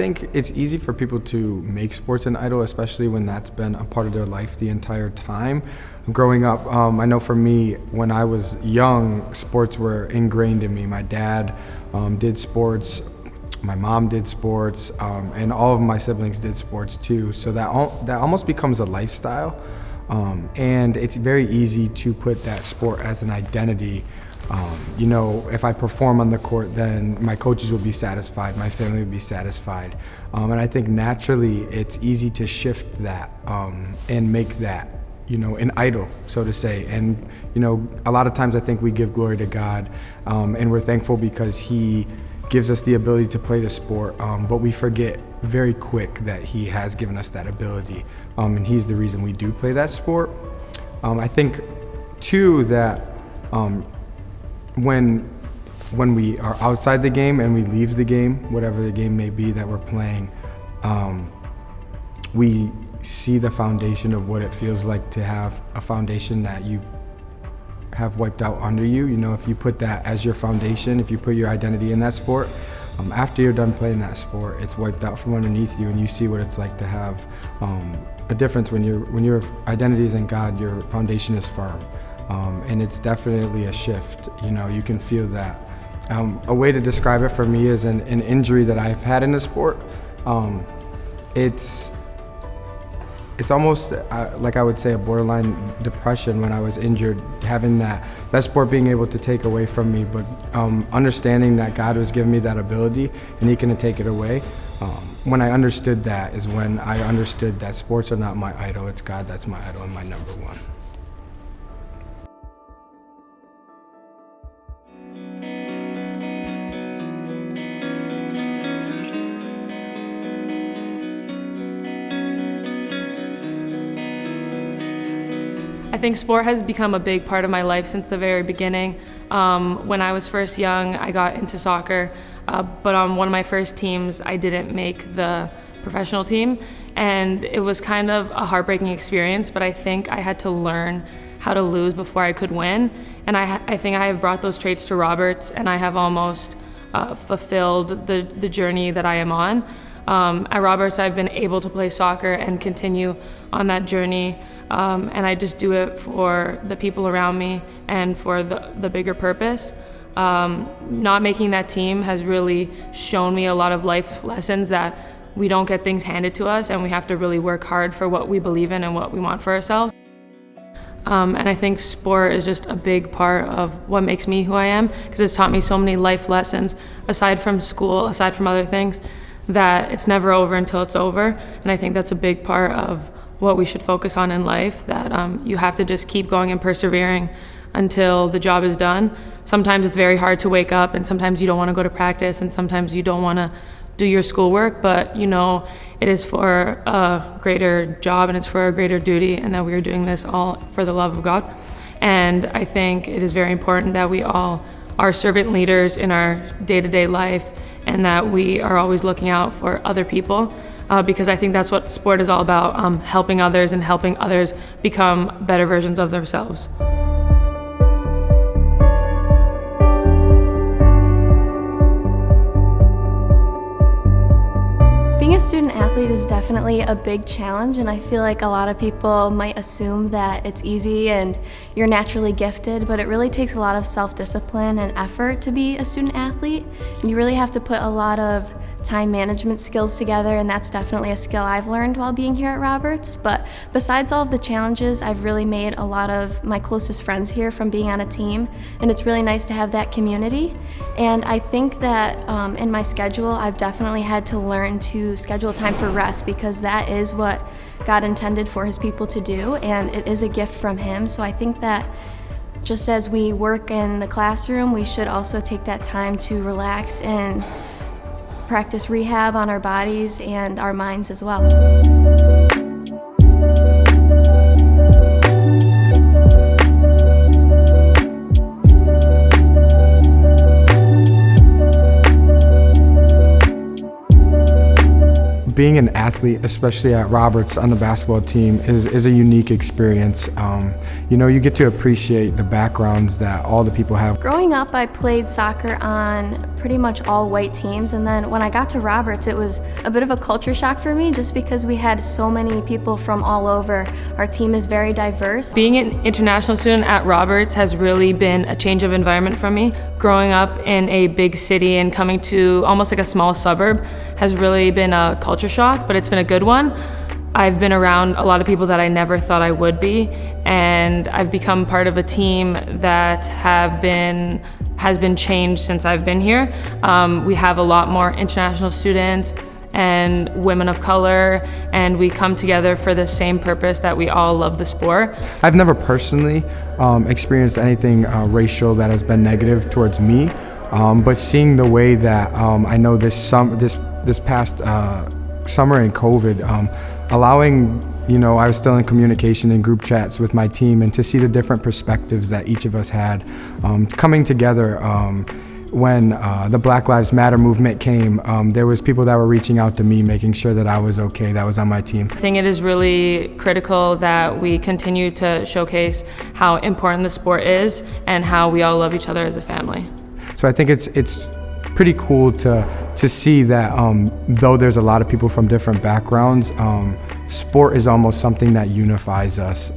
think it's easy for people to make sports an idol, especially when that's been a part of their life the entire time. Growing up, I know for me, when I was young, sports were ingrained in me. My dad did sports, my mom did sports, and all of my siblings did sports too. So that almost becomes a lifestyle, and it's very easy to put that sport as an identity. If I perform on the court, then my coaches will be satisfied, my family will be satisfied. And I think naturally it's easy to shift that and make that, an idol, so to say. And, a lot of times I think we give glory to God, and we're thankful because He gives us the ability to play the sport, but we forget very quick that He has given us that ability, and He's the reason we do play that sport. I think, too, that when we are outside the game and we leave the game, whatever the game may be that we're playing, we see the foundation of what it feels like to have a foundation that you have wiped out under you. If you put that as your foundation, if you put your identity in that sport, after you're done playing that sport, it's wiped out from underneath you, and you see what it's like to have a difference when your identity is in God, your foundation is firm. And it's definitely a shift. You can feel that. A way to describe it for me is an injury that I've had in the sport. It's almost like I would say a borderline depression when I was injured, having that sport being able to take away from me, but understanding that God was giving me that ability and He couldn't take it away. When I understood that is when I understood that sports are not my idol, it's God that's my idol and my number one. I think sport has become a big part of my life since the very beginning. When I was first young, I got into soccer, but on one of my first teams, I didn't make the professional team, and it was kind of a heartbreaking experience, but I think I had to learn how to lose before I could win, and I think I have brought those traits to Roberts, and I have almost fulfilled the journey that I am on. At Roberts, I've been able to play soccer and continue on that journey, and I just do it for the people around me and for the bigger purpose. Not making that team has really shown me a lot of life lessons, that we don't get things handed to us, and we have to really work hard for what we believe in and what we want for ourselves. And I think sport is just a big part of what makes me who I am, because it's taught me so many life lessons, aside from school, aside from other things, that it's never over until it's over. And I think that's a big part of what we should focus on in life, that you have to just keep going and persevering until the job is done. Sometimes it's very hard to wake up, and sometimes you don't want to go to practice, and sometimes you don't want to do your schoolwork, but it is for a greater job and it's for a greater duty, and that we are doing this all for the love of God. And I think it is very important that we all are servant leaders in our day-to-day life, and that we are always looking out for other people, because I think that's what sport is all about, helping others and helping others become better versions of themselves. Being a student athlete is definitely a big challenge, and I feel like a lot of people might assume that it's easy and you're naturally gifted, but it really takes a lot of self-discipline and effort to be a student athlete, and you really have to put a lot of time management skills together, and that's definitely a skill I've learned while being here at Roberts. But besides all of the challenges, I've really made a lot of my closest friends here from being on a team, and it's really nice to have that community. And I think that in my schedule, I've definitely had to learn to schedule time for rest, because that is what God intended for His people to do, and it is a gift from Him. So I think that just as we work in the classroom, we should also take that time to relax and practice rehab on our bodies and our minds as well. being an athlete, especially at Roberts on the basketball team, is a unique experience. You get to appreciate the backgrounds that all the people have. Growing up, I played soccer on pretty much all white teams, and then when I got to Roberts, it was a bit of a culture shock for me just because we had so many people from all over. Our team is very diverse. Being an international student at Roberts has really been a change of environment for me. Growing up in a big city and coming to almost like a small suburb has really been a culture shock, but it's been a good one. I've been around a lot of people that I never thought I would be, and I've become part of a team that has been changed since I've been here. We have a lot more international students and women of color, and we come together for the same purpose that we all love the sport. I've never personally experienced anything racial that has been negative towards me, but seeing the way that I know this past summer in COVID, allowing, I was still in communication in group chats with my team, and to see the different perspectives that each of us had coming together. When the Black Lives Matter movement came, there was people that were reaching out to me, making sure that I was okay, that was on my team. I think it is really critical that we continue to showcase how important the sport is and how we all love each other as a family. So I think it's pretty cool to see that though there's a lot of people from different backgrounds, sport is almost something that unifies us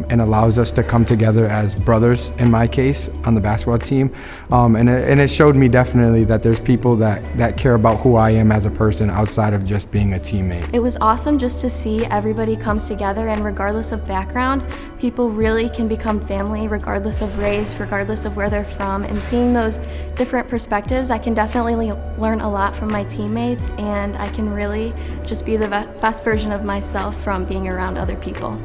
and allows us to come together as brothers, in my case, on the basketball team. And it showed me definitely that there's people that care about who I am as a person outside of just being a teammate. It was awesome just to see everybody comes together, and regardless of background, people really can become family regardless of race, regardless of where they're from. And seeing those different perspectives, I can definitely learn a lot from my teammates, and I can really just be the best version of myself from being around other people.